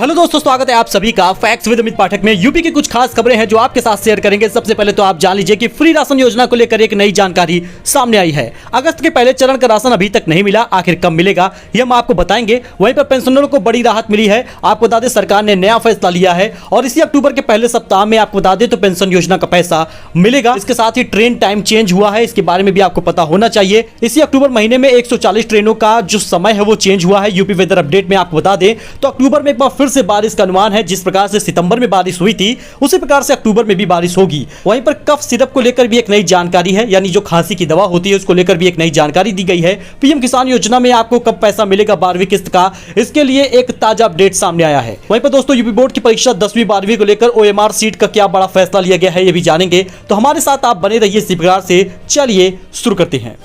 Hello दोस्तों, स्वागत है आप सभी का फैक्ट्स विद अमित पाठक में। यूपी की कुछ खास खबरें हैं जो आपके साथ शेयर करेंगे। सबसे पहले तो आप जान लीजिए कि फ्री राशन योजना को लेकर एक नई जानकारी सामने आई है। अगस्त के पहले चरण का राशन अभी तक नहीं मिला, आखिर कब मिलेगा ये हम आपको बताएंगे। वहीं पर पेंशनरों को बड़ी राहत मिली है। आपको बता दें सरकार ने नया फैसला लिया है और इसी अक्टूबर के पहले सप्ताह में आपको बता दें तो पेंशन योजना का पैसा मिलेगा। इसके साथ ही ट्रेन टाइम चेंज हुआ है, इसके बारे में भी आपको पता होना चाहिए। इसी अक्टूबर महीने में 140 ट्रेनों का जो समय है वो चेंज हुआ है। यूपी वेदर अपडेट में आपको बता दें तो अक्टूबर में एक बार फिर से बारिश का अनुमान है। जिस प्रकार से सितंबर में बारिश हुई थी उसी प्रकार से अक्टूबर में भी बारिश होगी। वहीं पर कफ सिरप को लेकर भी एक नई जानकारी है, यानी जो खांसी की दवा होती है उसको लेकर भी एक नई जानकारी दी गई है। पीएम किसान योजना में आपको कब पैसा मिलेगा 12वीं किस्त का, इसके लिए एक ताजा अपडेट सामने आया है। वहीं पर दोस्तों यूपी बोर्ड की परीक्षा 10वीं 12वीं को लेकर ओएमआर सीट का क्या बड़ा फैसला लिया गया है ये भी जानेंगे। तो हमारे साथ आप बने रहिए इसी प्रकार से। चलिए शुरू करते हैं।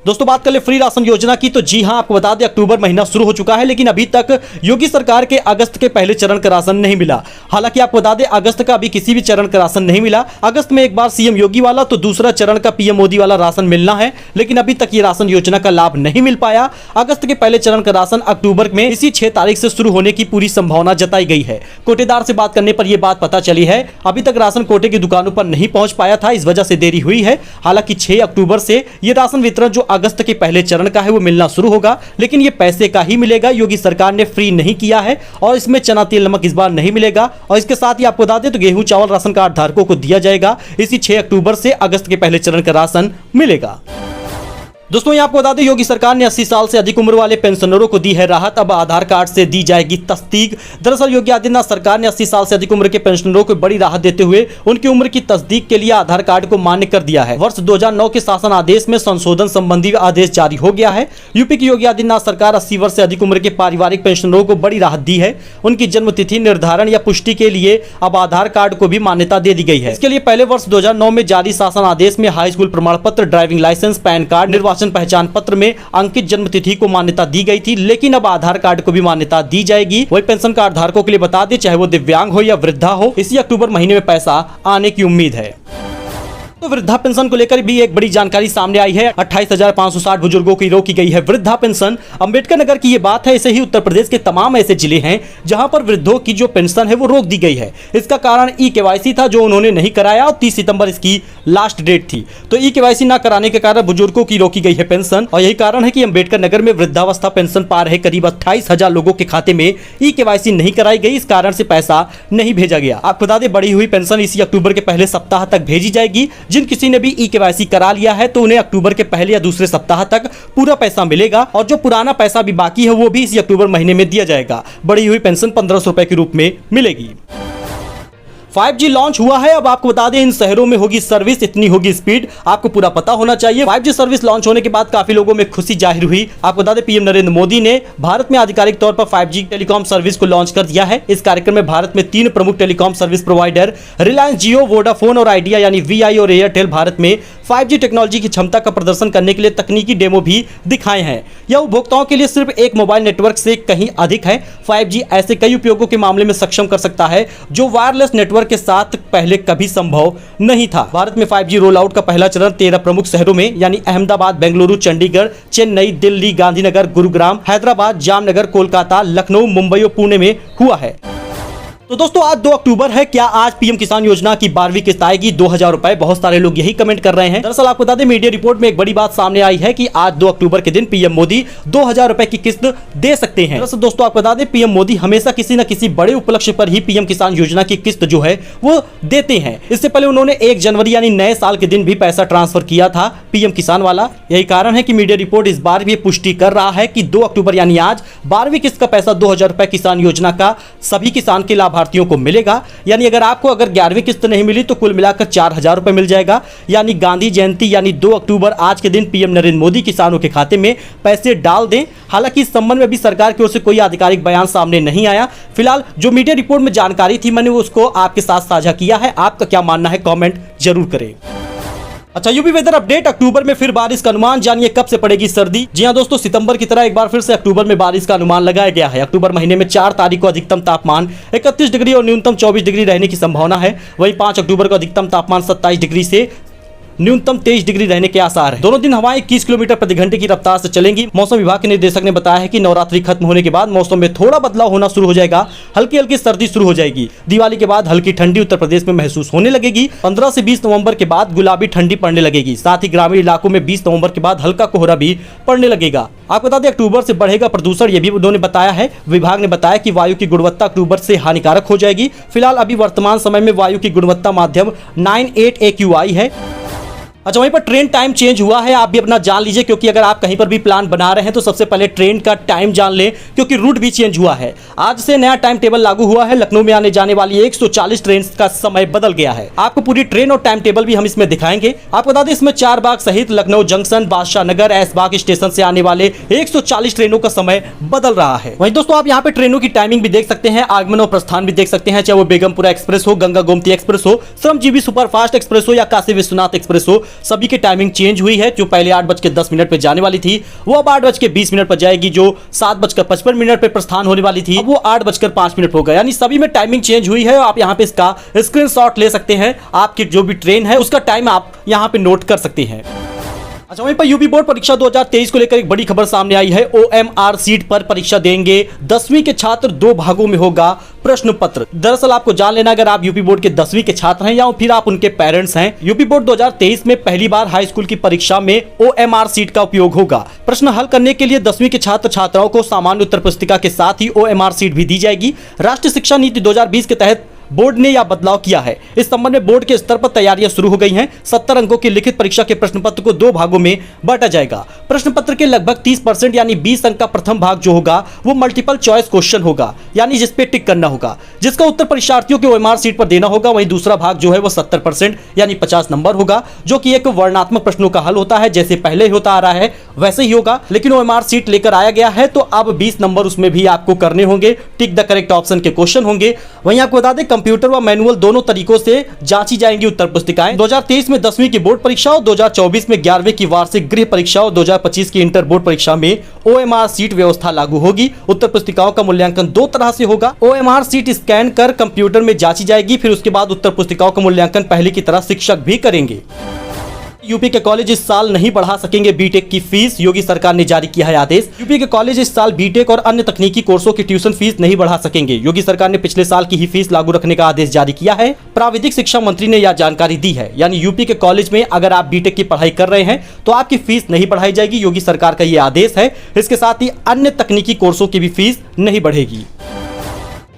दोस्तों बात कर ले फ्री राशन योजना की, तो जी हां आपको बता दें अक्टूबर महीना शुरू हो चुका है, लेकिन अभी तक योगी सरकार के अगस्त के पहले चरण का राशन नहीं मिला। हालांकि आपको बता दें अगस्त का अभी किसी भी चरण का राशन नहीं मिला। अगस्त में एक बार सीएम योगी वाला तो दूसरा चरण का पीएम मोदी वाला राशन मिलना है, लेकिन अभी तक ये राशन योजना का लाभ नहीं मिल पाया। अगस्त के पहले चरण का राशन अक्टूबर में इसी 6 तारीख से शुरू होने की पूरी संभावना जताई गई है। कोटेदार से बात करने पर यह बात पता चली है। अभी तक राशन कोटे की दुकानों पर नहीं पहुंच पाया था, इस वजह से देरी हुई है। हालांकि 6 अक्टूबर से यह राशन वितरण जो अगस्त के पहले चरण का है वो मिलना शुरू होगा, लेकिन ये पैसे का ही मिलेगा। योगी सरकार ने फ्री नहीं किया है और इसमें चना तेल नमक इस बार नहीं मिलेगा। और इसके साथ ही आपको बता दें तो गेहूं चावल राशन कार्ड धारकों को दिया जाएगा। इसी 6 अक्टूबर से अगस्त के पहले चरण का राशन मिलेगा। दोस्तों यहाँ आपको बता दें योगी सरकार ने 80 साल से अधिक उम्र वाले पेंशनरों को दी है राहत। अब आधार कार्ड से दी जाएगी तस्दीक। दरअसल योगी आदित्यनाथ सरकार ने 80 साल से अधिक उम्र के पेंशनरों को बड़ी राहत देते हुए उनकी उम्र की तस्दीक के लिए आधार कार्ड को मान्य कर दिया है। वर्ष 2009 के शासन आदेश में संशोधन संबंधी आदेश जारी हो गया है। यूपी की योगी आदित्यनाथ सरकार 80 वर्ष से अधिक उम्र के पारिवारिक पेंशनरों को बड़ी राहत दी है। उनकी जन्म तिथि निर्धारण या पुष्टि के लिए अब आधार कार्ड को भी मान्यता दे दी गई है। इसके लिए पहले वर्ष 2009 में जारी शासन आदेश में हाई स्कूल प्रमाण पत्र, ड्राइविंग लाइसेंस, पैन कार्ड, निर्वाचन पहचान पत्र में अंकित जन्म तिथि को मान्यता दी गई थी, लेकिन अब आधार कार्ड को भी मान्यता दी जाएगी। वही पेंशन कार्ड धारकों के लिए बता दें चाहे वो दिव्यांग हो या वृद्धा हो, इसी अक्टूबर महीने में पैसा आने की उम्मीद है। तो वृद्धा पेंशन को लेकर भी एक बड़ी जानकारी सामने आई है। 28,560 बुजुर्गों की रोकी गई है वृद्धा पेंशन। अंबेडकर नगर की ये बात है। ऐसे ही उत्तर प्रदेश के तमाम ऐसे जिले हैं जहां पर वृद्धों की जो पेंशन है वो रोक दी गई है। इसका कारण ई-केवाईसी था जो उन्होंने नहीं कराया और 30 सितंबर इसकी लास्ट डेट थी। तो ई-केवाईसी ना कराने के कारण बुजुर्गों की रोकी गई है पेंशन। और यही कारण है कि अंबेडकर नगर में वृद्धावस्था पेंशन पा रहे करीब 28,000 लोगों के खाते में ई-केवाईसी नहीं कराई गई। इस कारण से पैसा नहीं भेजा गया। आपको बता दें बढ़ी हुई पेंशन इसी अक्टूबर के पहले सप्ताह तक भेजी जाएगी। जिन किसी ने भी ई-केवाईसी करा लिया है तो उन्हें अक्टूबर के पहले या दूसरे सप्ताह तक पूरा पैसा मिलेगा और जो पुराना पैसा भी बाकी है वो भी इसी अक्टूबर महीने में दिया जाएगा। बढ़ी हुई पेंशन 1500 रुपए के रूप में मिलेगी। 5G लॉन्च हुआ है। अब आपको बता दें इन शहरों में होगी सर्विस, इतनी होगी स्पीड, आपको पूरा पता होना चाहिए। 5G सर्विस लॉन्च होने के बाद काफी लोगों में खुशी जाहिर हुई। आपको बता दें पीएम नरेंद्र मोदी ने भारत में आधिकारिक तौर पर 5G टेलीकॉम सर्विस को लॉन्च कर दिया है। इस कार्यक्रम में भारत में 3 प्रमुख टेलीकॉम सर्विस प्रोवाइडर रिलायंस जियो, वोडाफोन और आइडिया यानी VI और एयरटेल भारत में 5G टेक्नोलॉजी की क्षमता का प्रदर्शन करने के लिए तकनीकी डेमो भी दिखाए हैं। यह उपभोक्ताओं के लिए सिर्फ एक मोबाइल नेटवर्क से कहीं अधिक है। 5G ऐसे कई उपयोगों के मामले में सक्षम कर सकता है जो वायरलेस नेटवर्क के साथ पहले कभी संभव नहीं था। भारत में 5G रोल आउट का पहला चरण 13 प्रमुख शहरों में यानी अहमदाबाद, बेंगलुरु, चंडीगढ़, चेन्नई, दिल्ली, गांधीनगर, गुरुग्राम, हैदराबाद, जामनगर, कोलकाता, लखनऊ, मुंबई और पुणे में हुआ है। तो दोस्तों आज 2 अक्टूबर है। क्या आज पीएम किसान योजना की 12वीं किस्त आएगी 2000 रुपए? बहुत सारे लोग यही कमेंट कर रहे हैं। दरअसल आपको बता दें मीडिया रिपोर्ट में एक बड़ी बात सामने आई है कि आज 2 अक्टूबर के दिन पीएम मोदी 2000 रुपए की किस्त दे सकते हैं। दरअसल दोस्तों आपको बता दें पीएम मोदी हमेशा किसी न किसी बड़े उपलक्ष्य पर ही पीएम किसान योजना की किस्त जो है वो देते हैं। इससे पहले उन्होंने 1 जनवरी यानी नए साल के दिन भी पैसा ट्रांसफर किया था पीएम किसान वाला। यही कारण है कि मीडिया रिपोर्ट इस बार भी पुष्टि कर रहा है कि 2 अक्टूबर यानी आज 12वीं किस्त का पैसा 2000 रुपए किसान योजना का सभी किसान के लाभार्थियों को मिलेगा। यानी अगर 11वीं किस्त नहीं मिली तो कुल मिलाकर 4000 रुपए मिल जाएगा। यानी गांधी जयंती यानी 2 अक्टूबर आज के दिन पीएम नरेंद्र मोदी किसानों के खाते में पैसे डाल दें। हालांकि इस संबंध में भी सरकार की ओर से कोई आधिकारिक बयान सामने नहीं आया। फिलहाल जो मीडिया रिपोर्ट में जानकारी थी मैंने उसको आपके साथ साझा किया है। आपका क्या मानना है कमेंट जरूर करें। अच्छा यूपी वेदर अपडेट, अक्टूबर में फिर बारिश का अनुमान, जानिए कब से पड़ेगी सर्दी। जी हां दोस्तों, सितंबर की तरह एक बार फिर से अक्टूबर में बारिश का अनुमान लगाया गया है। अक्टूबर महीने में 4 तारीख को अधिकतम तापमान 31 डिग्री और न्यूनतम 24 डिग्री रहने की संभावना है। वहीं 5 अक्टूबर को अधिकतम तापमान 27 डिग्री से न्यूनतम 23 डिग्री रहने के आसार है। दोनों दिन हवाएं 21 किलोमीटर प्रति घंटे की रफ्तार से चलेंगी। मौसम विभाग के निदेशक ने बताया है कि नवरात्रि खत्म होने के बाद मौसम में थोड़ा बदलाव होना शुरू हो जाएगा, हल्की हल्की सर्दी शुरू हो जाएगी। दिवाली के बाद हल्की ठंडी उत्तर प्रदेश में महसूस होने लगेगी। 15 से 20 नवंबर के बाद गुलाबी ठंडी पड़ने लगेगी। साथ ही ग्रामीण इलाकों में 20 नवंबर के बाद हल्का कोहरा भी पड़ने लगेगा। आपको बता दें अक्टूबर से बढ़ेगा प्रदूषण, ये भी उन्होंने बताया है। विभाग ने बताया कि वायु की गुणवत्ता अक्टूबर से हानिकारक हो जाएगी। फिलहाल अभी वर्तमान समय में वायु की गुणवत्ता माध्यम 98 AQI है। अच्छा, वहीं पर ट्रेन टाइम चेंज हुआ है, आप भी अपना जान लीजिए, क्योंकि अगर आप कहीं पर भी प्लान बना रहे हैं तो सबसे पहले ट्रेन का टाइम जान लें, क्योंकि रूट भी चेंज हुआ है। आज से नया टाइम टेबल लागू हुआ है। लखनऊ में आने जाने वाली 140 ट्रेन का समय बदल गया है। आपको पूरी ट्रेन और टाइम टेबल भी हम इसमें दिखाएंगे। आपको बता दें इसमें चारबाग सहित लखनऊ जंक्शन, बादशाह नगर, ऐशबाग स्टेशन से आने वाले 140 ट्रेनों का समय बदल रहा है। वहीं दोस्तों आप यहाँ पे ट्रेनों की टाइमिंग भी देख सकते हैं, आगमन और प्रस्थान भी देख सकते हैं, चाहे वो बेगमपुरा एक्सप्रेस हो, गंगा गोमती एक्सप्रेस हो, श्रमजीवी सुपरफास्ट एक्सप्रेस हो या काशी विश्वनाथ एक्सप्रेस हो, सभी की टाइमिंग चेंज हुई है। जो पहले 8:10 पे जाने वाली थी वो अब 8:20 पर जाएगी। जो 7:55 पे प्रस्थान होने वाली थी अब वो 8:05 होगा। यानी सभी में टाइमिंग चेंज हुई है। आप यहाँ पे इसका स्क्रीनशॉट ले सकते हैं। आपकी जो भी ट्रेन है उसका टाइम आप यहाँ पे नोट कर सकते हैं। अच्छा, वहीं पर यूपी बोर्ड परीक्षा 2023 को लेकर एक बड़ी खबर सामने आई है। OMR सीट पर परीक्षा देंगे 10वीं के छात्र, 2 भागों में होगा प्रश्न पत्र। दरअसल आपको जान लेना, अगर आप यूपी बोर्ड के 10वीं के छात्र हैं या फिर आप उनके पेरेंट्स हैं, यूपी बोर्ड 2023 में पहली बार हाई स्कूल की परीक्षा में OMR सीट का उपयोग होगा। प्रश्न हल करने के लिए 10वीं के छात्र छात्राओं को सामान्य उत्तर पुस्तिका के साथ ही OMR सीट भी दी जाएगी। राष्ट्रीय शिक्षा नीति 2020 के तहत बोर्ड ने यह बदलाव किया है। इस संबंध में बोर्ड के स्तर पर तैयारियां शुरू हो गई हैं। 70 अंकों की लिखित परीक्षा के प्रश्न पत्र को 2 भागों में बांटा जाएगा। प्रश्न पत्र के लगभग 30% यानी 20 अंक का प्रथम भाग जो होगा वो मल्टीपल चॉइस क्वेश्चन होगा, यानी जिस पे टिक करना होगा, जिसका उत्तर परीक्षार्थियों के OMR सीट पर देना होगा। वहीं दूसरा भाग जो है वो 70% यानी 50 नंबर होगा, जो कि एक वर्णात्मक प्रश्नों का हल होता है, जैसे पहले होता आ रहा है वैसे ही होगा। लेकिन OMR सीट लेकर आया गया है तो अब 20 नंबर उसमें भी आपको करने होंगे। टिक द करेक्ट ऑप्शन के क्वेश्चन होंगे। वहीं आपको बता दें कंप्यूटर व मैनुअल दोनों तरीकों से जांची जाएंगी उत्तर पुस्तिकाएं। 2023 में 10वीं की बोर्ड परीक्षा और 2024 में 11वीं की वार्षिक गृह परीक्षा और 2025 की इंटर बोर्ड परीक्षा में OMR सीट व्यवस्था लागू होगी। उत्तर पुस्तिकाओं का मूल्यांकन 2 तरह से होगा। OMR सीट स्कैन कर कंप्यूटर में जांची जाएगी, फिर उसके बाद उत्तर पुस्तिकाओं का मूल्यांकन पहले की तरह शिक्षक भी करेंगे। यूपी के कॉलेज इस साल नहीं बढ़ा सकेंगे बीटेक की फीस, योगी सरकार ने जारी किया है आदेश। यूपी के कॉलेज इस साल बीटेक और अन्य तकनीकी कोर्सों की ट्यूशन फीस नहीं बढ़ा सकेंगे। योगी सरकार ने पिछले साल की ही फीस लागू रखने का आदेश जारी किया है। प्राविधिक शिक्षा मंत्री ने यह जानकारी दी है। यानी यूपी के कॉलेज में अगर आप बीटेक की पढ़ाई कर रहे हैं तो आपकी फीस नहीं बढ़ाई जाएगी। योगी सरकार का यह आदेश है। इसके साथ ही अन्य तकनीकी कोर्सों की भी फीस नहीं बढ़ेगी।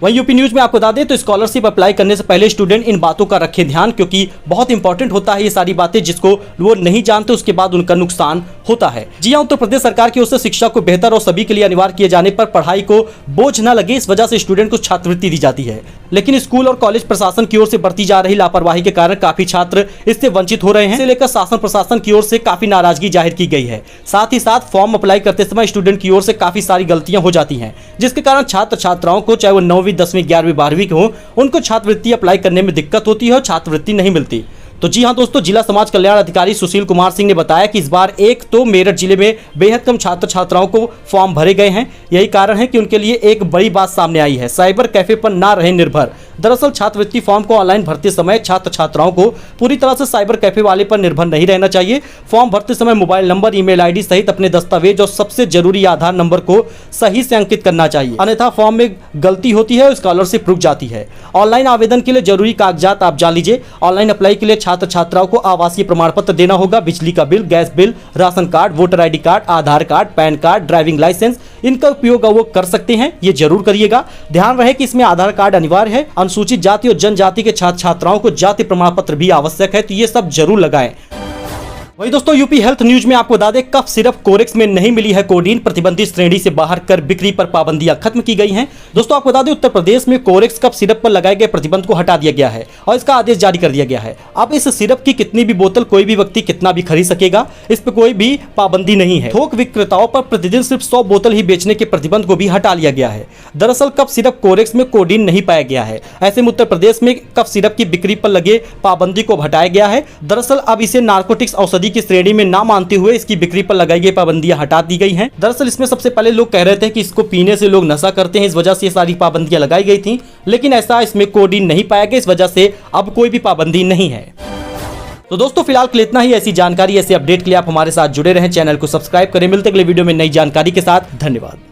वहीं यूपी न्यूज में आपको बता दें तो स्कॉलरशिप अप्लाई करने से पहले स्टूडेंट इन बातों का रखें ध्यान, क्योंकि बहुत इंपॉर्टेंट होता है ये सारी बातें, जिसको वो नहीं जानते उसके बाद उनका नुकसान होता है। जी हां, उत्तर प्रदेश सरकार की ओर से शिक्षा को बेहतर और सभी के लिए अनिवार्य किए जाने पर पढ़ाई को बोझ न लगे, इस वजह से स्टूडेंट को छात्रवृत्ति दी जाती है। लेकिन स्कूल और कॉलेज प्रशासन की ओर से बढ़ती जा रही लापरवाही के कारण काफी छात्र इससे वंचित हो रहे हैं। इसे लेकर शासन प्रशासन की ओर से काफी नाराजगी जाहिर की गई है। साथ ही साथ फॉर्म अप्लाई करते समय स्टूडेंट की ओर से काफी सारी गलतियां हो जाती हैं, जिसके कारण छात्र छात्राओं को, चाहे वो 9वीं 10वीं 11वीं 12वीं के हो, उनको छात्रवृत्ति अप्लाई करने में दिक्कत होती है और छात्रवृत्ति नहीं मिलती। तो जी हां दोस्तों, जिला समाज कल्याण अधिकारी सुशील कुमार सिंह ने बताया कि इस बार एक तो मेरठ जिले में बेहद कम छात्र छात्राओं को फॉर्म भरे गए हैं। यही कारण है कि उनके लिए एक बड़ी बात सामने आई है, साइबर कैफे पर ना रहे निर्भर। दरअसल छात्रवृत्ति फॉर्म को ऑनलाइन भरते समय छात्र छात्राओं को पूरी तरह से साइबर कैफे वाले पर निर्भर नहीं रहना चाहिए। फॉर्म भरते समय मोबाइल नंबर, ईमेल आईडी सहित अपने दस्तावेज और सबसे जरूरी आधार नंबर को सही से अंकित करना चाहिए, अन्यथा फॉर्म में गलती होती है, स्कॉलरशिप रुक जाती है। ऑनलाइन आवेदन के लिए जरूरी कागजात आप जान लीजिए। ऑनलाइन अप्लाई के लिए छात्र छात्राओं को आवासीय प्रमाण पत्र देना होगा, बिजली का bill, gas bill, ration card, voter ID card, Aadhaar card, PAN card, driving licence, इनका उपयोग वो कर सकते हैं, ये जरूर करिएगा। ध्यान रहे कि इसमें आधार कार्ड अनिवार्य है। अनुसूचित जाति और जनजाति के छात्र छात्राओं को जाति प्रमाण पत्र भी आवश्यक है, तो ये सब जरूर लगाएं। वही दोस्तों, यूपी हेल्थ न्यूज में आपको बता दें कफ सिरप कोरेक्स में नहीं मिली है कोडीन, प्रतिबंधित श्रेणी से बाहर कर बिक्री पर पाबंदियां खत्म की गई हैं। दोस्तों आपको बता दें उत्तर प्रदेश में कोरेक्स कफ सिरप पर लगाए गए प्रतिबंध को हटा दिया गया है और इसका आदेश जारी कर दिया गया है। अब इस सिरप की कितनी भी बोतल कोई भी व्यक्ति कितना भी खरीद सकेगा, इस पर कोई भी पाबंदी नहीं है। थोक विक्रेताओं पर प्रतिदिन सिर्फ 100 बोतल ही बेचने के प्रतिबंध को भी हटा लिया गया है। दरअसल कफ सिरप कोरेक्स में कोडीन नहीं पाया गया है। ऐसे में उत्तर प्रदेश में कफ सिरप की बिक्री पर लगे पाबंदी को हटाया गया है। दरअसल अब इसे नार्कोटिक्स औषधि की श्रेणी में ना मानते हुए इसकी बिक्री पर लगाई गई पाबंदियां हटा दी गई हैं। दरअसल इसमें सबसे पहले लोग कह रहे थे कि इसको पीने से लोग नशा करते हैं, इस वजह से ये सारी पाबंदियां लगाई गई थी, लेकिन ऐसा इसमें कोडीन नहीं पाया गया, इस वजह से अब कोई भी पाबंदी नहीं है। तो दोस्तों फिलहाल के लिए इतना ही। ऐसी जानकारी, ऐसी अपडेट के लिए आप हमारे साथ जुड़े रहें, चैनल को सब्सक्राइब करें। मिलते अगले वीडियो में नई जानकारी के साथ। धन्यवाद।